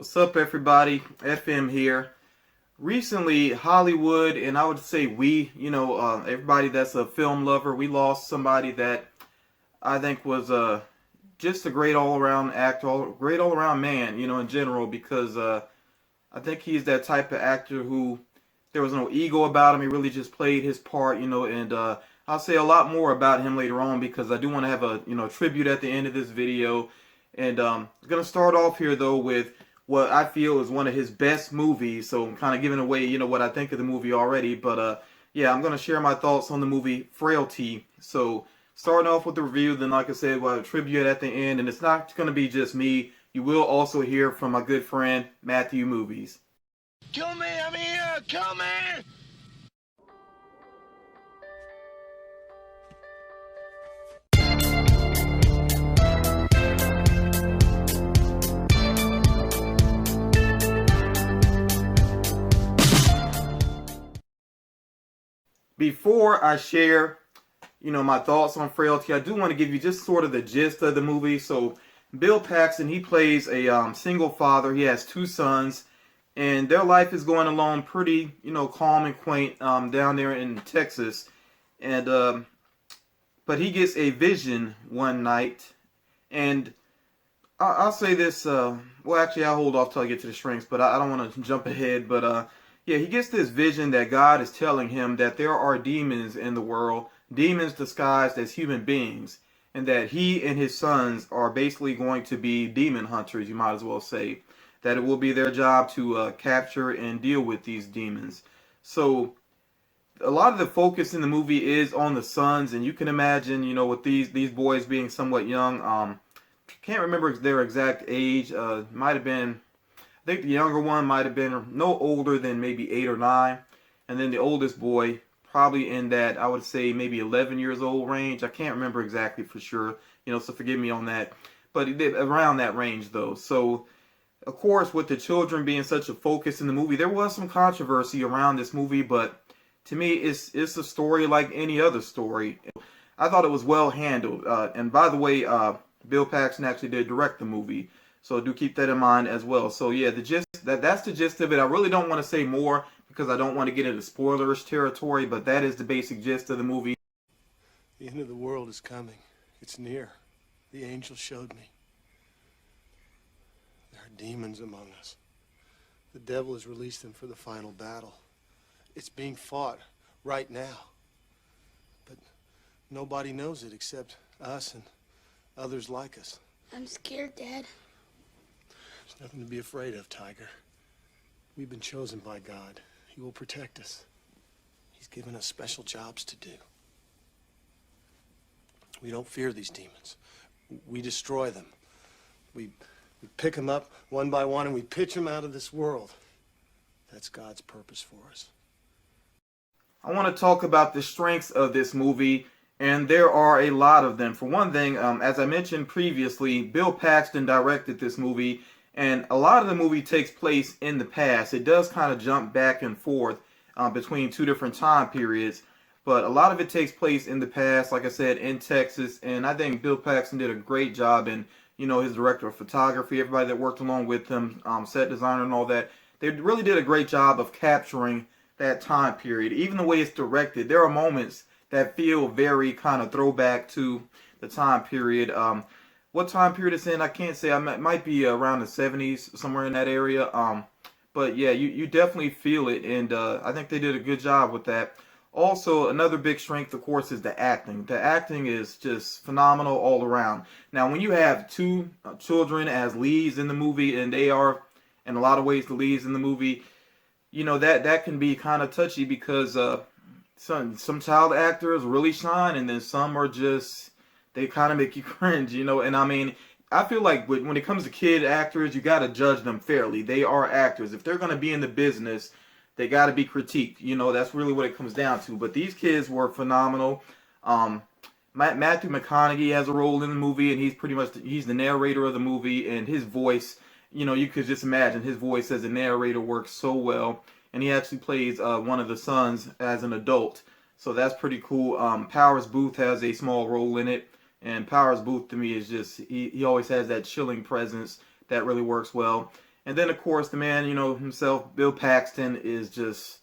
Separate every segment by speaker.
Speaker 1: What's up, everybody? FM here. Recently, Hollywood, and I would say everybody that's a film lover, we lost somebody that I think was just a great all-around actor, great all-around man, in general, because I think he's that type of actor who there was no ego about him. He really just played his part, and I'll say a lot more about him later on because I do want to have a tribute at the end of this video. And I'm gonna start off here though with what I feel is one of his best movies. So I'm kind of giving away, what I think of the movie already. But yeah, I'm gonna share my thoughts on the movie Frailty. So starting off with the review, then like I said, we'll have a tribute at the end, and it's not gonna be just me. You will also hear from my good friend Matthew Movies.
Speaker 2: Kill me, I'm here! Kill me!
Speaker 1: Before I share, my thoughts on Frailty, I do want to give you just sort of the gist of the movie. So Bill Paxton, he plays a single father. He has two sons, and their life is going along pretty, calm and quaint down there in Texas. And but he gets a vision one night, and I'll say this. Well, actually, I'll hold off till I get to the strengths, but I don't want to jump ahead. But yeah, he gets this vision that God is telling him that there are demons in the world, demons disguised as human beings, and that he and his sons are basically going to be demon hunters, you might as well say. That it will be their job to capture and deal with these demons. So a lot of the focus in the movie is on the sons, and you can imagine, with these boys being somewhat young. Can't remember their exact age. Might have been, I think the younger one might have been no older than maybe 8 or 9, and then the oldest boy probably in that, I would say, maybe 11 years old range. I can't remember exactly for sure, so forgive me on that, but around that range though. So of course, with the children being such a focus in the movie, there was some controversy around this movie, but to me, it's a story like any other story. I thought it was well handled, and by the way, Bill Paxton actually did direct the movie. So do keep that in mind as well. So yeah, that's the gist of it. I really don't want to say more because I don't want to get into spoilerish territory, but that is the basic gist of the movie.
Speaker 3: The end of the world is coming. It's near. The angel showed me. There are demons among us. The devil has released them for the final battle. It's being fought right now. But nobody knows it except us and others like us.
Speaker 4: I'm scared, Dad.
Speaker 3: There's nothing to be afraid of, Tiger. We've been chosen by God. He will protect us. He's given us special jobs to do. We don't fear these demons. We destroy them. We pick them up one by one and we pitch them out of this world. That's God's purpose for us.
Speaker 1: I want to talk about the strengths of this movie, and there are a lot of them. For one thing, as I mentioned previously, Bill Paxton directed this movie, and a lot of the movie takes place in the past. It does kind of jump back and forth between two different time periods, but a lot of it takes place in the past, like I said, in Texas, and I think Bill Paxton did a great job in, his director of photography, everybody that worked along with him, set designer and all that. They really did a great job of capturing that time period. Even the way it's directed, there are moments that feel very kind of throwback to the time period. What time period it's in, I can't say. It might be around the 70s, somewhere in that area. But yeah, you definitely feel it, and I think they did a good job with that. Also, another big strength, of course, is the acting. The acting is just phenomenal all around. Now, when you have two children as leads in the movie, and they are, in a lot of ways, the leads in the movie, that can be kind of touchy because some child actors really shine, and then some are just, they kind of make you cringe, and I mean, I feel like when it comes to kid actors, you got to judge them fairly. They are actors. If they're going to be in the business, they got to be critiqued. That's really what it comes down to. But these kids were phenomenal. Matthew McConaughey has a role in the movie, and he's the narrator of the movie, and his voice, you could just imagine his voice as a narrator works so well. And he actually plays one of the sons as an adult. So that's pretty cool. Powers Booth has a small role in it. And Powers Booth, to me, is just, he always has that chilling presence that really works well. And then of course the man, himself, Bill Paxton, is just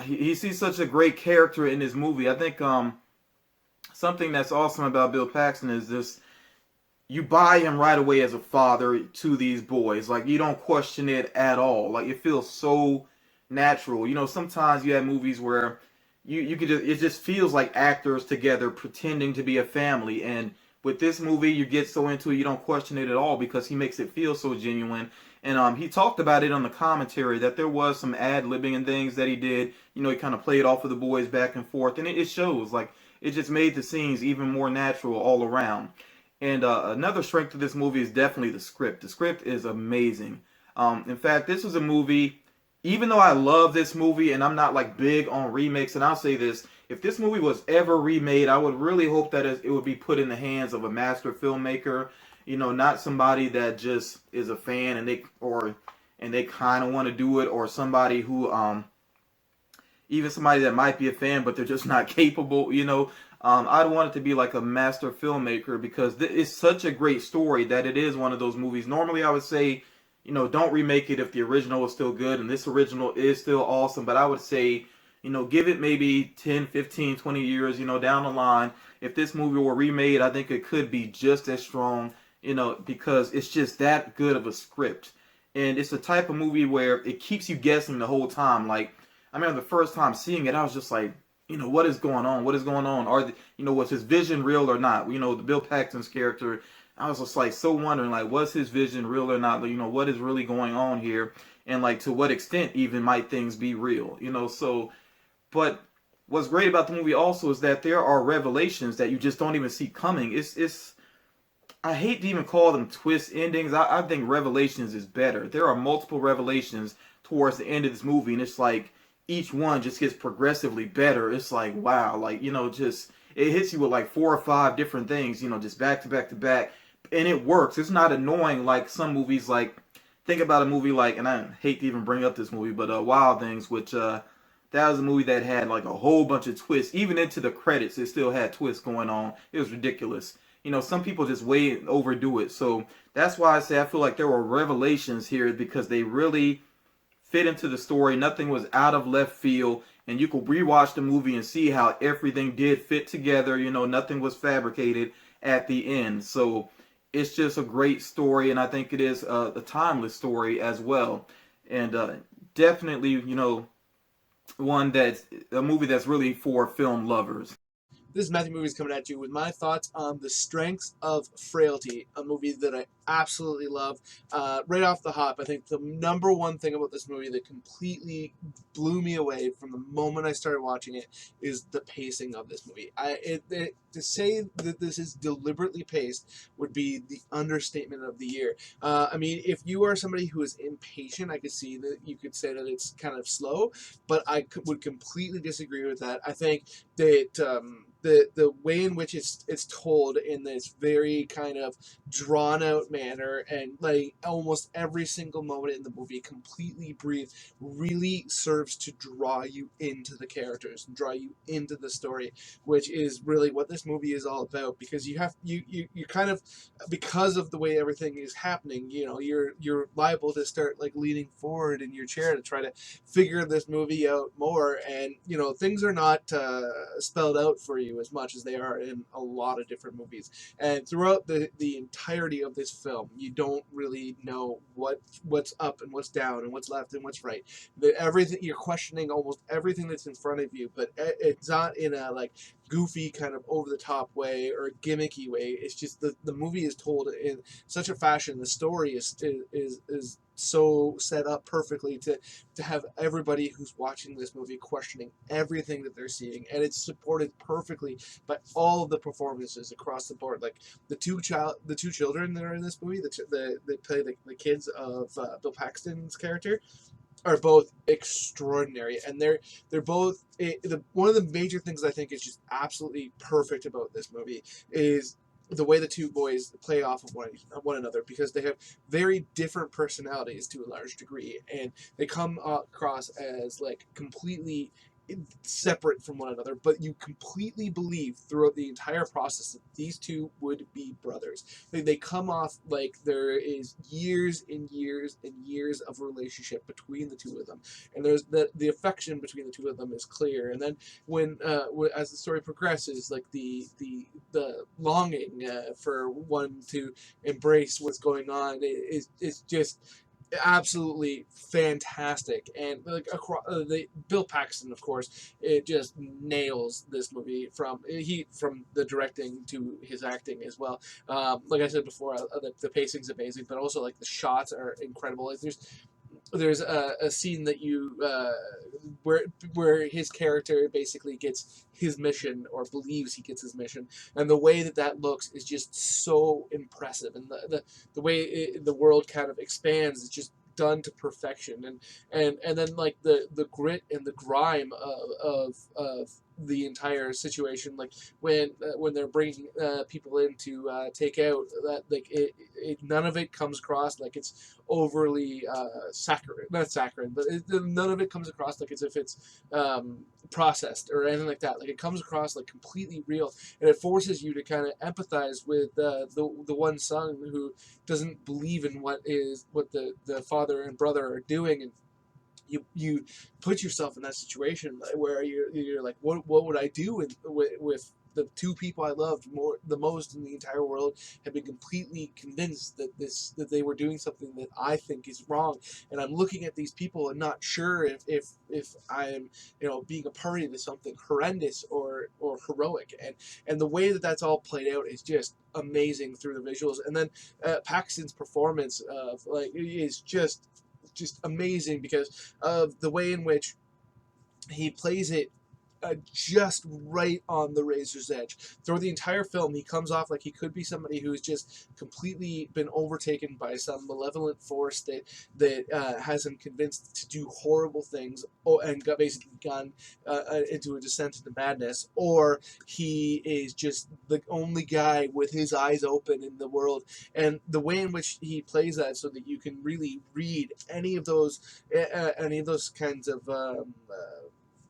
Speaker 1: he sees such a great character in this movie. I think something that's awesome about Bill Paxton is this: you buy him right away as a father to these boys. Like, you don't question it at all. Like, it feels so natural. Sometimes you have movies where you could just, it just feels like actors together pretending to be a family. And with this movie, you get so into it, you don't question it at all because he makes it feel so genuine. And he talked about it on the commentary that there was some ad-libbing and things that he did. He kind of played off of the boys back and forth, and it shows. Like, it just made the scenes even more natural all around. And another strength of this movie is definitely the script. The script is amazing. In fact, this was a movie, even though I love this movie and I'm not like big on remakes, and I'll say this: if this movie was ever remade, I would really hope that it would be put in the hands of a master filmmaker, not somebody that just is a fan and they kind of want to do it, or somebody who even somebody that might be a fan but they're just not capable. I'd want it to be like a master filmmaker, because it's such a great story that it is one of those movies. Normally I would say, don't remake it if the original is still good, and this original is still awesome. But I would say, give it maybe 10, 15, 20 years, down the line. If this movie were remade, I think it could be just as strong, because it's just that good of a script. And it's the type of movie where it keeps you guessing the whole time. Like, I remember the first time seeing it, I was just like, what is going on? What is going on? Was his vision real or not? The Bill Paxton's character, I was just like so wondering, like, was his vision real or not? What is really going on here? And like, to what extent even might things be real? But what's great about the movie also is that there are revelations that you just don't even see coming. It's I hate to even call them twist endings. I think revelations is better. There are multiple revelations towards the end of this movie, and it's like each one just gets progressively better. It's like, wow, like, just it hits you with like 4 or 5 different things, just back to back to back, and it works. It's not annoying like some movies. Like, think about a movie like, and I hate to even bring up this movie, but Wild Things, which that was a movie that had like a whole bunch of twists. Even into the credits, it still had twists going on. It was ridiculous. Some people just way overdo it. So that's why I say I feel like there were revelations here, because they really fit into the story. Nothing was out of left field, and you could rewatch the movie and see how everything did fit together. Nothing was fabricated at the end. So it's just a great story, and I think it is a timeless story as well. And definitely, a movie that's really for film lovers.
Speaker 4: This is Matthew Movies coming at you with my thoughts on the strengths of Frailty, a movie that I absolutely love. Right off the hop, I think the number one thing about this movie that completely blew me away from the moment I started watching it is the pacing of this movie. To say that this is deliberately paced would be the understatement of the year. I mean, if you are somebody who is impatient, I could see that you could say that it's kind of slow, but would completely disagree with that. I think that the way in which it's told in this very kind of drawn out manner, and like almost every single moment in the movie completely breathed, really serves to draw you into the characters and draw you into the story, which is really what this movie is all about. Because you kind of, because of the way everything is happening, you're liable to start like leaning forward in your chair to try to figure this movie out more, and things are not spelled out for you as much as they are in a lot of different movies. And throughout the entirety of this film, you don't really know what's up and what's down and what's left and what's right. Everything, you're questioning almost everything that's in front of you, but it's not in a like goofy kind of over the top way or gimmicky way. It's just the movie is told in such a fashion. The story is so set up perfectly to have everybody who's watching this movie questioning everything that they're seeing, and it's supported perfectly by all of the performances across the board. Like the two children that are in this movie, they play the kids of Bill Paxton's character, are both extraordinary, and they're both one of the major things I think is just absolutely perfect about this movie is the way the two boys play off of one another, because they have very different personalities to a large degree, and they come across as like completely separate from one another, but you completely believe throughout the entire process that these two would be brothers. They come off like there is years and years and years of relationship between the two of them, and there's the affection between the two of them is clear. And then when as the story progresses, like the longing for one to embrace what's going on is just absolutely fantastic. And like across the Bill Paxton, of course, it just nails this movie from the directing to his acting as well. Like I said before, the pacing's amazing, but also like the shots are incredible. Like there's a scene that you where his character basically gets his mission, or believes he gets his mission, and the way that looks is just so impressive, and the way the world kind of expands is just done to perfection. And then like the grit and the grime of the entire situation, like when they're bringing people in to take out that, like none of it comes across like it's overly saccharine, not saccharine, but none of it comes across like as if it's processed or anything like that. Like it comes across like completely real, and it forces you to kind of empathize with the one son who doesn't believe in what the father and brother are doing. And you put yourself in that situation where you're like, what would I do with the two people I loved the most in the entire world have been completely convinced that they were doing something that I think is wrong, and I'm looking at these people and not sure if I'm being a party to something horrendous or heroic. And the way that's all played out is just amazing through the visuals. And then Paxton's performance of is just amazing because of the way in which he plays it just right on the razor's edge. Throughout the entire film, he comes off like he could be somebody who's just completely been overtaken by some malevolent force that has him convinced to do horrible things, and basically gone into a descent into madness, or he is just the only guy with his eyes open in the world. And the way in which he plays that, so that you can really read any of those kinds of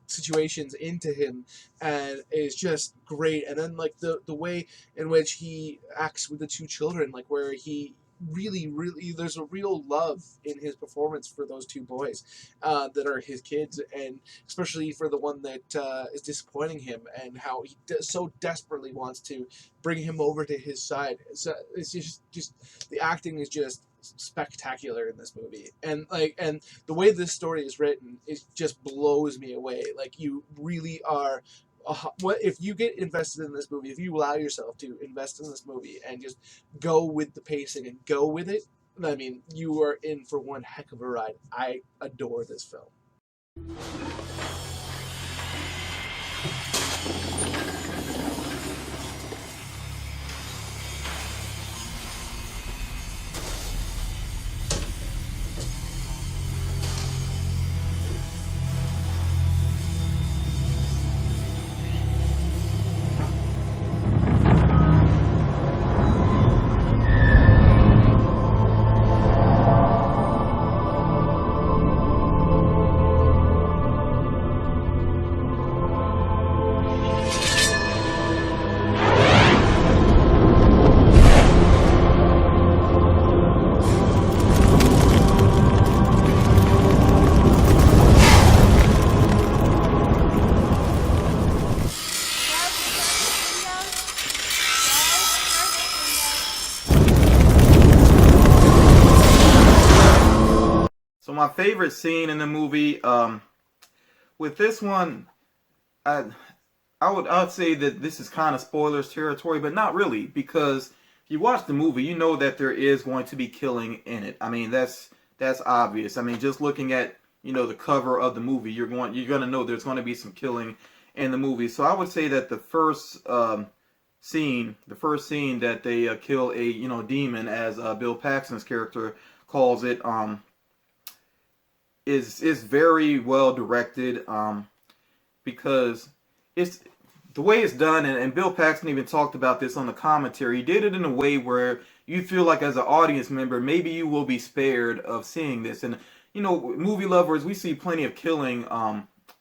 Speaker 4: situations into him, and is just great. And then like the way in which he acts with the two children, like where he really there's a real love in his performance for those two boys that are his kids, and especially for the one that is disappointing him, and how he so desperately wants to bring him over to his side. So it's just the acting is just spectacular in this movie. And the way this story is written, it just blows me away. Like you really are what if you get invested in this movie, if you allow yourself to invest in this movie and just go with the pacing and go with it, I mean, you are in for one heck of a ride. I adore this film.
Speaker 1: So my favorite scene in the movie, with this one, I'd say that this is kind of spoilers territory, but not really, because if you watch the movie, you know that there is going to be killing in it. I mean, that's obvious. I mean, just looking at the cover of the movie, you're gonna know there's going to be some killing in the movie. So I would say that the first scene that they kill a demon, as Bill Paxton's character calls it, is very well directed, because it's the way it's done, and Bill Paxton even talked about this on the commentary. He did it in a way where you feel like, as an audience member, maybe you will be spared of seeing this. And movie lovers, we see plenty of killing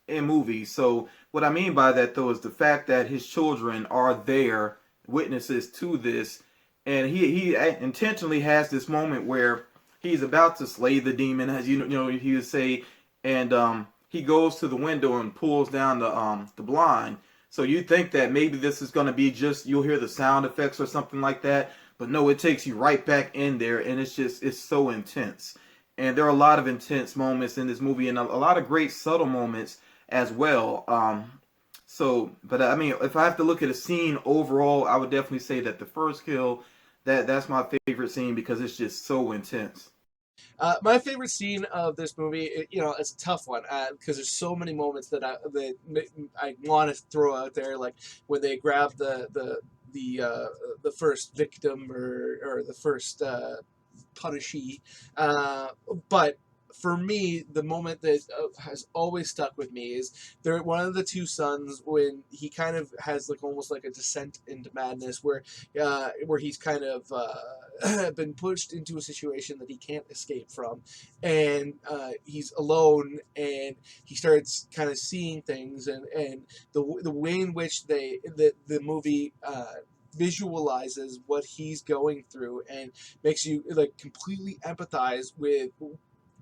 Speaker 1: in movies. So what I mean by that though is the fact that his children are there, witnesses to this, and he intentionally has this moment where he's about to slay the demon, as he would say, and he goes to the window and pulls down the blind. So you think that maybe this is going to be just you'll hear the sound effects or something like that, but no, it takes you right back in there, and it's so intense. And there are a lot of intense moments in this movie, and a lot of great subtle moments as well. But I mean, if I have to look at a scene overall, I would definitely say that the first kill, that's my favorite scene because it's just so intense.
Speaker 4: My favorite scene of this movie, it's a tough one because there's so many moments I want to throw out there, like when they grab the first victim or the first punishee. But for me, the moment that has always stuck with me is one of the two sons when he kind of has like almost like a descent into madness where he's kind of been pushed into a situation that he can't escape from, and he's alone, and he starts kind of seeing things, and the way in which the movie visualizes what he's going through and makes you like completely empathize with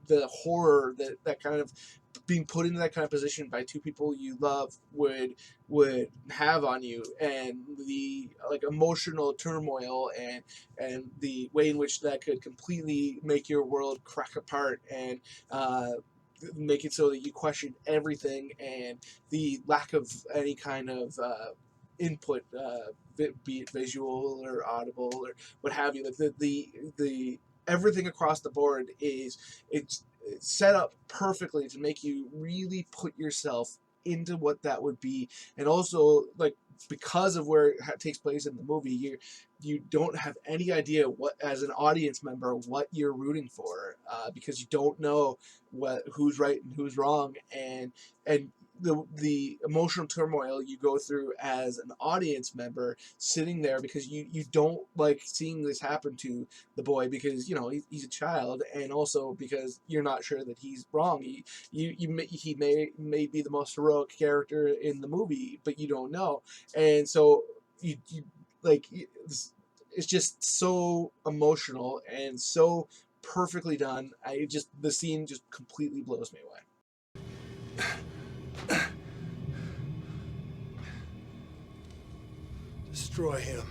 Speaker 4: the horror that kind of being put into that kind of position by two people you love would have on you, and the like emotional turmoil and the way in which that could completely make your world crack apart and make it so that you question everything, and the lack of any kind of input, be it visual or audible or what have you. Like the everything across the board it's set up perfectly to make you really put yourself into what that would be, and also like because of where it takes place in the movie, you don't have any idea what as an audience member what you're rooting for because you don't know who's right and who's wrong, and the emotional turmoil you go through as an audience member sitting there because you don't like seeing this happen to the boy because he's a child, and also because you're not sure that he's wrong. He may be the most heroic character in the movie, but you don't know, and so you like it's just so emotional and so perfectly done. The scene just completely blows me away.
Speaker 3: Destroy him.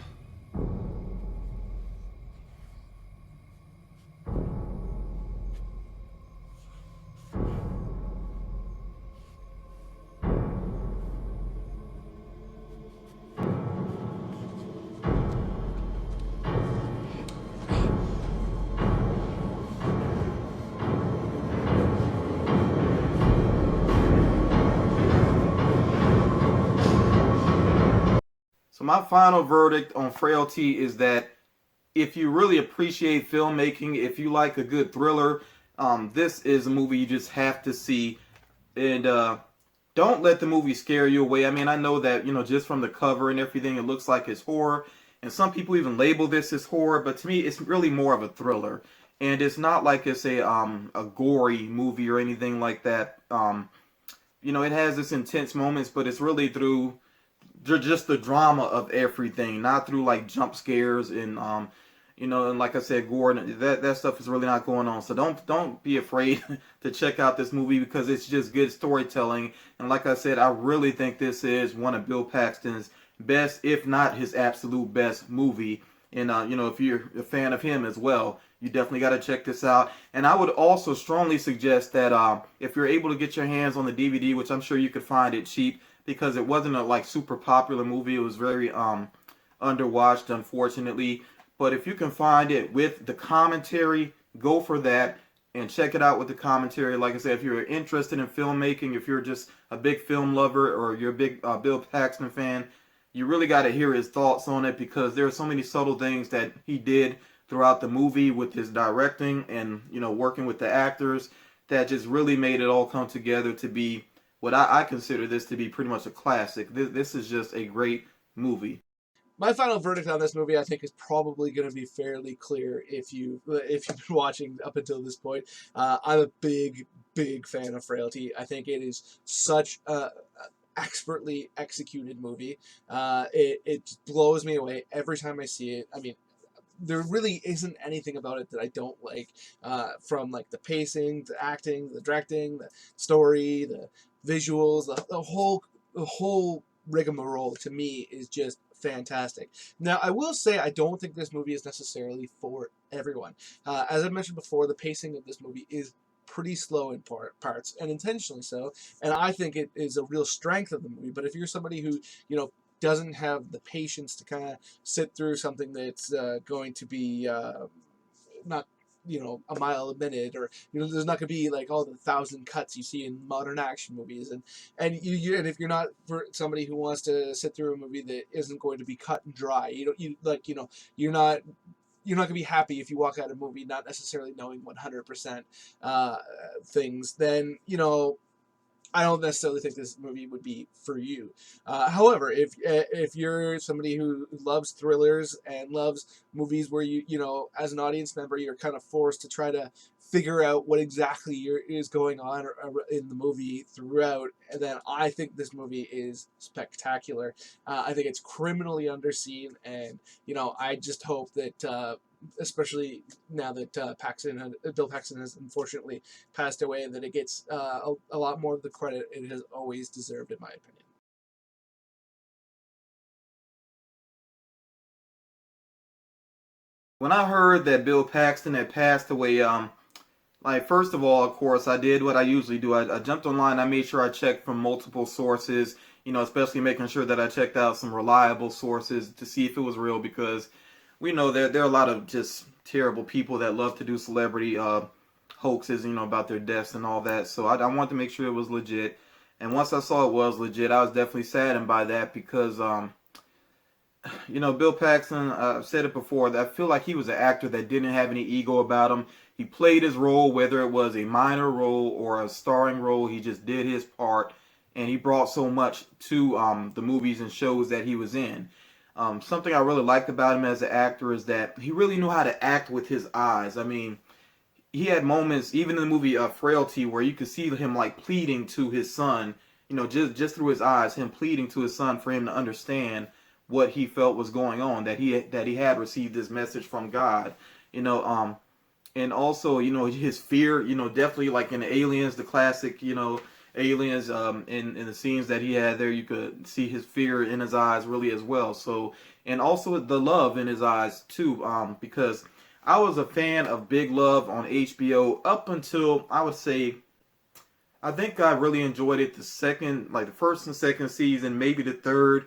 Speaker 1: So my final verdict on Frailty is that if you really appreciate filmmaking, if you like a good thriller, this is a movie you just have to see. And don't let the movie scare you away. I mean, I know that just from the cover and everything, it looks like it's horror, and some people even label this as horror. But to me, it's really more of a thriller, and it's not like it's a gory movie or anything like that. It has its intense moments, but it's really through just the drama of everything, not through like jump scares and and like I said, gore. That stuff is really not going on. So don't be afraid to check out this movie because it's just good storytelling. And like I said, I really think this is one of Bill Paxton's best, if not his absolute best movie. And if you're a fan of him as well, you definitely got to check this out. And I would also strongly suggest that if you're able to get your hands on the DVD, which I'm sure you could find it cheap, because it wasn't a like super popular movie. It was very underwatched, unfortunately. But if you can find it with the commentary, go for that and check it out with the commentary. Like I said, if you're interested in filmmaking, if you're just a big film lover or you're a big Bill Paxton fan, you really got to hear his thoughts on it because there are so many subtle things that he did throughout the movie with his directing and working with the actors that just really made it all come together to be what I consider this to be pretty much a classic. This is just a great movie.
Speaker 4: my final verdict on this movie, I think, is probably going to be fairly clear if you've been watching up until this point. I'm a big fan of Frailty. I think it is such a expertly executed movie. It blows me away every time I see it. I mean, there really isn't anything about it that I don't like, from like the pacing, the acting, the directing, the story, the visuals, the whole rigmarole to me is just fantastic. Now, I will say I don't think this movie is necessarily for everyone. As I mentioned before, the pacing of this movie is pretty slow in parts, and intentionally so. And I think it is a real strength of the movie. But if you're somebody who, doesn't have the patience to kind of sit through something that's going to be not a mile a minute, or there's not going to be like all the 1,000 cuts you see in modern action movies, and and if you're not for somebody who wants to sit through a movie that isn't going to be cut and dry, you're not going to be happy if you walk out of a movie not necessarily knowing 100% things, then I don't necessarily think this movie would be for you. However, if you're somebody who loves thrillers and loves movies where as an audience member, you're kind of forced to try to figure out what exactly is going on in the movie throughout, then I think this movie is spectacular. I think it's criminally underseen, and I just hope that. Especially now that Bill Paxton has unfortunately passed away, that it gets a lot more of the credit it has always deserved, in my opinion.
Speaker 1: When I heard that Bill Paxton had passed away, like first of all, of course, I did what I usually do. I jumped online. I made sure I checked from multiple sources. Especially making sure that I checked out some reliable sources to see if it was real, because we know there are a lot of just terrible people that love to do celebrity hoaxes, about their deaths and all that. So I wanted to make sure it was legit. And once I saw it was legit, I was definitely saddened by that, because, Bill Paxton, I've said it before, that I feel like he was an actor that didn't have any ego about him. He played his role, whether it was a minor role or a starring role. He just did his part, and he brought so much to the movies and shows that he was in. Something I really liked about him as an actor is that he really knew how to act with his eyes. I mean, he had moments, even in the movie Frailty, where you could see him like pleading to his son, just through his eyes, him pleading to his son for him to understand what he felt was going on, that he had received this message from God, and also, his fear, definitely like in Aliens, the classic, Aliens, in the scenes that he had there, you could see his fear in his eyes really as well. So, and also the love in his eyes too, because I was a fan of Big Love on HBO up until, I would say, I think I really enjoyed it the first and second season, maybe the third,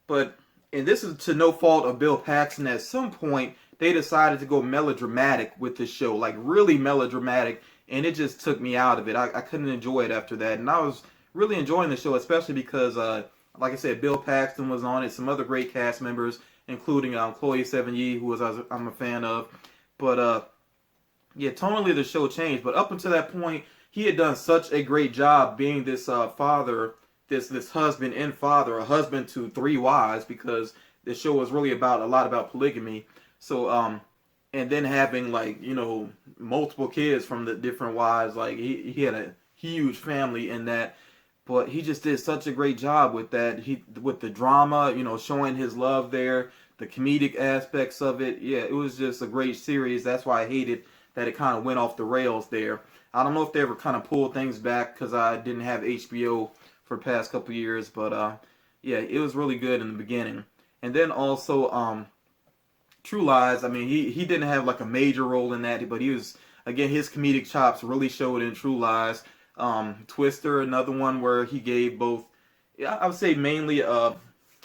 Speaker 1: and this is to no fault of Bill Paxton. At some point, they decided to go melodramatic with the show, like really melodramatic, and it just took me out of it. I couldn't enjoy it after that, and I was really enjoying the show, especially because, like I said, Bill Paxton was on it, some other great cast members, including Chloe Sevigny, who I'm a fan of. But yeah, tonally the show changed. But up until that point, he had done such a great job being this father, this husband and father, a husband to 3 wives, because the show was really a lot about polygamy. So and then having multiple kids from the different wives, like he had a huge family in that. But he just did such a great job with that. With the drama, showing his love there, the comedic aspects of it. Yeah, it was just a great series. That's why I hated that it kind of went off the rails there. I don't know if they ever kind of pulled things back, because I didn't have HBO for the past couple years. But yeah, it was really good in the beginning. And then also True Lies. I mean, he didn't have like a major role in that, but he was, again, his comedic chops really showed in True Lies. Twister, another one where he gave both, I would say mainly a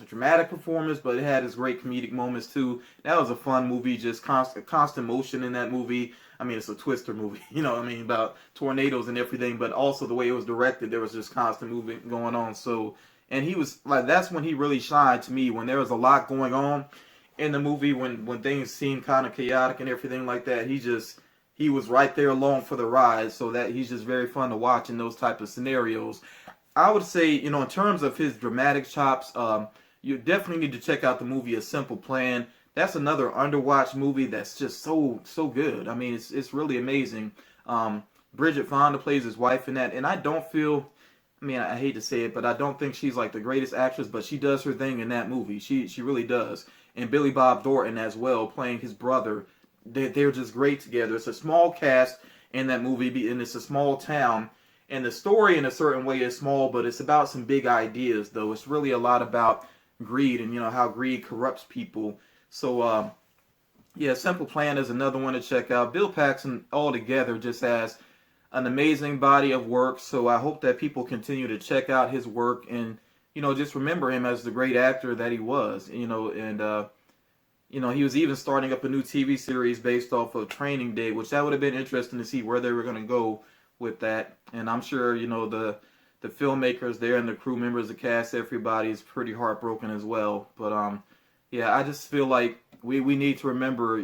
Speaker 1: dramatic performance, but it had its great comedic moments too. That was a fun movie, just constant motion in that movie. I mean, it's a Twister movie, about tornadoes and everything, but also the way it was directed, there was just constant movement going on. So, and he was like, that's when he really shined to me, when there was a lot going on in the movie, when things seemed kind of chaotic and everything like that. He was right there along for the ride, so that he's just very fun to watch in those type of scenarios. I would say, in terms of his dramatic chops, you definitely need to check out the movie A Simple Plan. That's another underwatched movie that's just so good. I mean, it's really amazing. Bridget Fonda plays his wife in that, and I don't feel. I mean, I hate to say it, but I don't think she's like the greatest actress, but she does her thing in that movie. She really does. And Billy Bob Thornton as well, playing his brother. They're just great together. It's a small cast in that movie, and it's a small town. And the story, in a certain way, is small, but it's about some big ideas, though. It's really a lot about greed and how greed corrupts people. So, yeah, Simple Plan is another one to check out. Bill Paxton altogether just has an amazing body of work. So I hope that people continue to check out his work and just remember him as the great actor that he was. He was even starting up a new TV series based off of Training Day, which that would have been interesting to see where they were going to go with that. And I'm sure the filmmakers there and the crew members, the cast, everybody is pretty heartbroken as well. But yeah, I just feel like we need to remember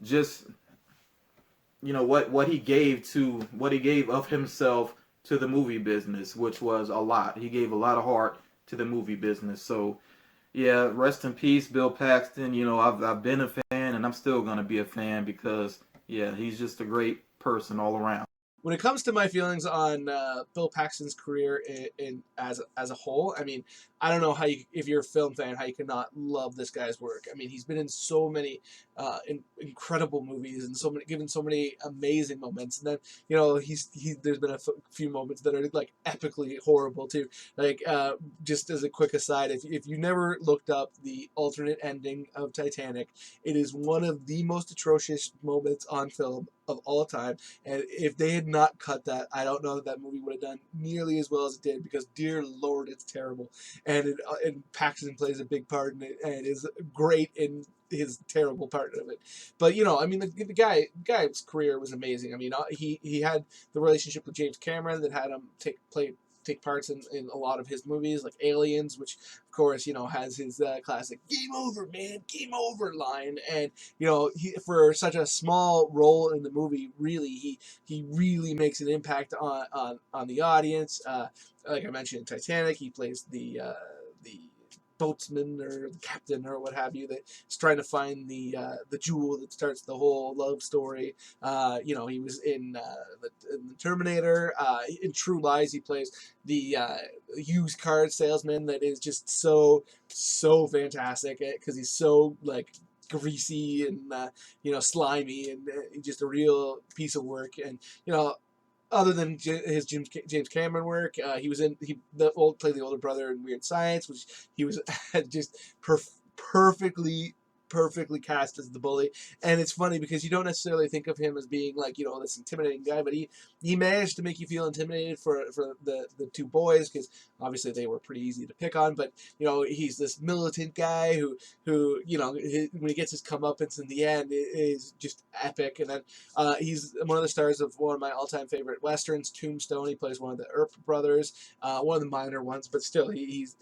Speaker 1: just what he gave of himself to the movie business, which was a lot. He gave a lot of heart to the movie business. So yeah, rest in peace, Bill Paxton. I've been a fan, and I'm still gonna be a fan because yeah, he's just a great person all around.
Speaker 4: When it comes to my feelings on Bill Paxton's career as a whole, I mean, I don't know if you're a film fan, how you could not love this guy's work. I mean, he's been in so many incredible movies and given so many amazing moments. And then there's been a few moments that are like epically horrible too. Like just as a quick aside, if you never looked up the alternate ending of Titanic, it is one of the most atrocious moments on film of all time. And if they had not cut that, I don't know that movie would have done nearly as well as it did, because dear Lord, it's terrible. And Paxton plays a big part in it and is great in his terrible part of it. But I mean, the guy's career was amazing. I mean, he had the relationship with James Cameron that had him take parts in a lot of his movies, like Aliens, which of course has his classic "Game over, man, game over" line. And for such a small role in the movie, really he really makes an impact on the audience. Like I mentioned in Titanic, he plays the boatsman or the captain or what have you that is trying to find the jewel that starts the whole love story. He was in the Terminator. In True Lies, he plays the used car salesman that is just so fantastic because he's so like greasy and slimy and just a real piece of work. And other than his James Cameron work, he played the older brother in Weird Science, which he was just perfectly cast as the bully. And it's funny because you don't necessarily think of him as being like this intimidating guy, but he managed to make you feel intimidated for the two boys, because obviously they were pretty easy to pick on. But he's this militant guy who when he gets his comeuppance in the end, it is just epic. And then he's one of the stars of one of my all-time favorite westerns, Tombstone. He plays one of the Earp brothers, one of the minor ones, but still he's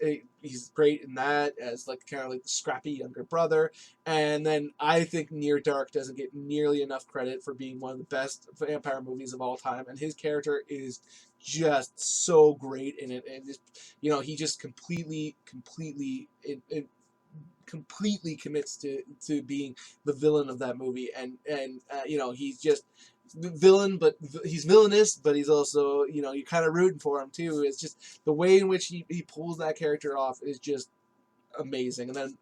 Speaker 4: great in that as like kind of like the scrappy younger brother. And then I think Near Dark doesn't get nearly enough credit for being one of the best vampire movies of all time, and his character is just so great in it. And just he just completely commits to being the villain of that movie. And he's just villain, but he's villainous, but he's also you're kind of rooting for him too. It's just the way in which he pulls that character off is just amazing. And then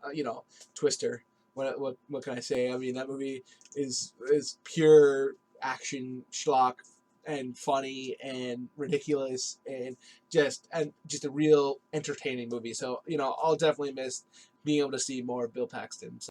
Speaker 4: Twister, what can I say? I mean, that movie is pure action schlock and funny and ridiculous and just a real entertaining movie. So I'll definitely miss being able to see more of Bill Paxton. So